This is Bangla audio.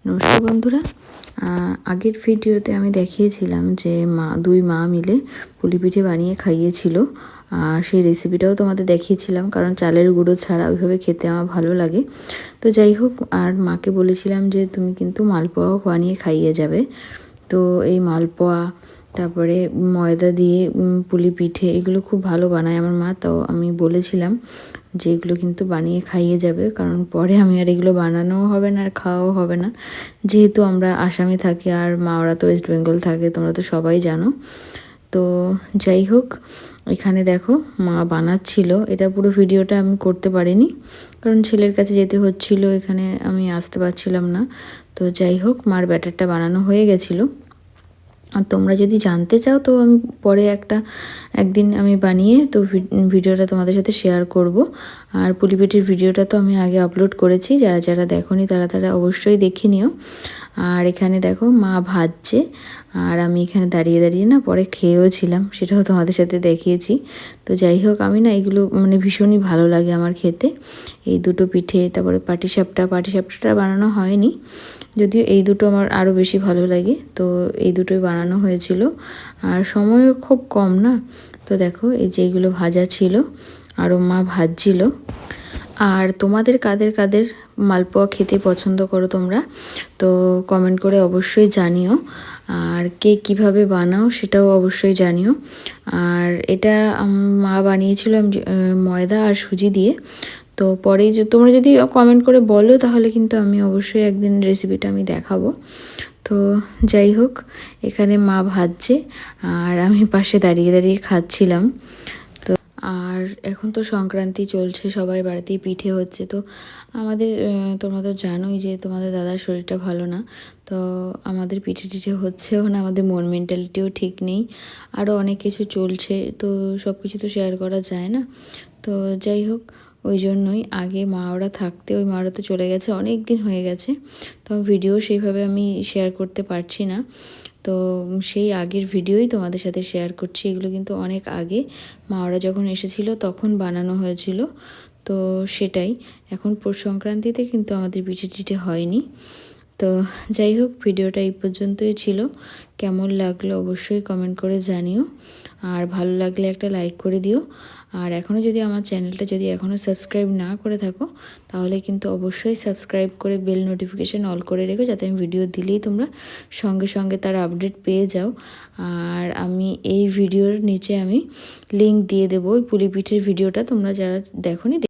নমস্কার বন্ধুরা। আগের ভিডিওতে আমি দেখিয়েছিলাম যে দুই মা মিলে পুলি পিঠে বানিয়ে খাইয়েছিল। সেই রেসিপিটাও তোমাদের দেখিয়েছিলাম, কারণ চালের গুঁড়ো ছাড়া ওইভাবে খেতে আমার ভালো লাগে। তো যাই হোক, আর মাকে বলেছিলাম যে তুমি কিন্তু মালপোয়াও বানিয়ে খাইয়ে যাবে। তো এই মালপোয়া, তারপরে ময়দা দিয়ে পুলি পিঠে, এগুলো খুব ভালো বানায় আমার মা। তো আমি বলেছিলাম যে এগুলো কিন্তু বানিয়ে খাইয়ে যাবে, কারণ পরে আমি আর এগুলো বানানোও হবে না আর খাওয়াও হবে না, যেহেতু আমরা আসামে থাকি আর মা ওরা তো ওয়েস্ট বেঙ্গল থাকে, তোমরা তো সবাই জানো। তো যাই হোক, এখানে দেখো মা বানাচ্ছিল। এটা পুরো ভিডিওটা আমি করতে পারিনি, কারণ ছেলের কাছে যেতে হচ্ছিল, এখানে আমি আসতে পারছিলাম না। তো যাই হোক, মার ব্যাটারটা বানানো হয়ে গেছিলো। আর তোমরা যদি জানতে চাও তো আমি পরে একদিন আমি বানিয়ে তো ভিডিওটা তোমাদের সাথে শেয়ার করব। আর পুলি পিঠের ভিডিওটা তো আমি আগে আপলোড করেছি, যারা যারা দেখোনি তারা অবশ্যই দেখে নিও। আর এখানে দেখো মা ভাজছে, আর আমি এখানে দাঁড়িয়ে দাঁড়িয়ে না পরে খেয়েও ছিলাম, সেটাও তোমাদের সাথে দেখিয়েছি। তো যাই হোক, আমি না এগুলো মানে ভীষণই ভালো লাগে আমার খেতে, এই দুটো পিঠে। তারপরে পাটিসাপটাটা বানানো হয়নি, যদিও এই দুটো আমার আরও বেশি ভালো লাগে। তো এই দুটোই বানানো হয়েছিল, আর সময়ও খুব কম না। তো দেখো এই যে এইগুলো ভাজা ছিল, আরও মা ভাজছিল। আর তোমাদের কাদের কাদের মালপোয়া খেতে পছন্দ করো তোমরা, তো কমেন্ট করে অবশ্যই জানিও। আর কে কীভাবে বানাও সেটাও অবশ্যই জানিও। আর এটা মা বানিয়েছিল ময়দা আর সুজি দিয়ে। তো পরে তোমরা যদি কমেন্ট করে বলো, তাহলে কিন্তু আমি অবশ্যই একদিন রেসিপিটা আমি দেখাবো। তো যাই হোক, এখানে মা ভাজছে আর আমি পাশে দাঁড়িয়ে দাঁড়িয়ে খাচ্ছিলাম। তো আর এখন তো সংক্রান্তি চলছে, সবাই বাড়িতেই পিঠে হচ্ছে। তো আমাদের তোমরা তো জানোই যে তোমাদের দাদার শরীরটা ভালো না, তো আমাদের পিঠে টিঠে হচ্ছেও না, আমাদের মন মেন্টালিটিও ঠিক নেই, আরও অনেক কিছু চলছে। তো সব কিছু তো শেয়ার করা যায় না। তো যাই হোক, ওই জন্যই আগে মা ওরা থাকতে, ওই মা ওরা তো চলে গেছে, অনেক দিন হয়ে গেছে। তো ভিডিও সেইভাবে আমি শেয়ার করতে পারছি না। তো সেই আগের ভিডিওই তোমাদের সাথে শেয়ার করছি। এগুলো কিন্তু অনেক আগে মা ওরা যখন এসেছিল তখন বানানো হয়েছিল। তো সেটাই, এখন পৌষ সংক্রান্তিতে কিন্তু আমাদের পিঠে টিঠে হয়নি। তো যাই হোক, ভিডিওটা এই পর্যন্তই ছিল। কেমন লাগলো অবশ্যই কমেন্ট করে জানিও, আর ভালো লাগলে একটা লাইক করে দিও। আর এখনও যদি আমার চ্যানেলটা এখনও সাবস্ক্রাইব না করে থাকো, তাহলে কিন্তু অবশ্যই সাবস্ক্রাইব করে বেল নোটিফিকেশান অল করে রেখো, যাতে আমি ভিডিও দিলেই তোমরা সঙ্গে সঙ্গে তার আপডেট পেয়ে যাও। আর আমি এই ভিডিওর নিচে আমি লিঙ্ক দিয়ে দেবো ওই পুলি পিঠের ভিডিওটা, তোমরা যারা দেখোনি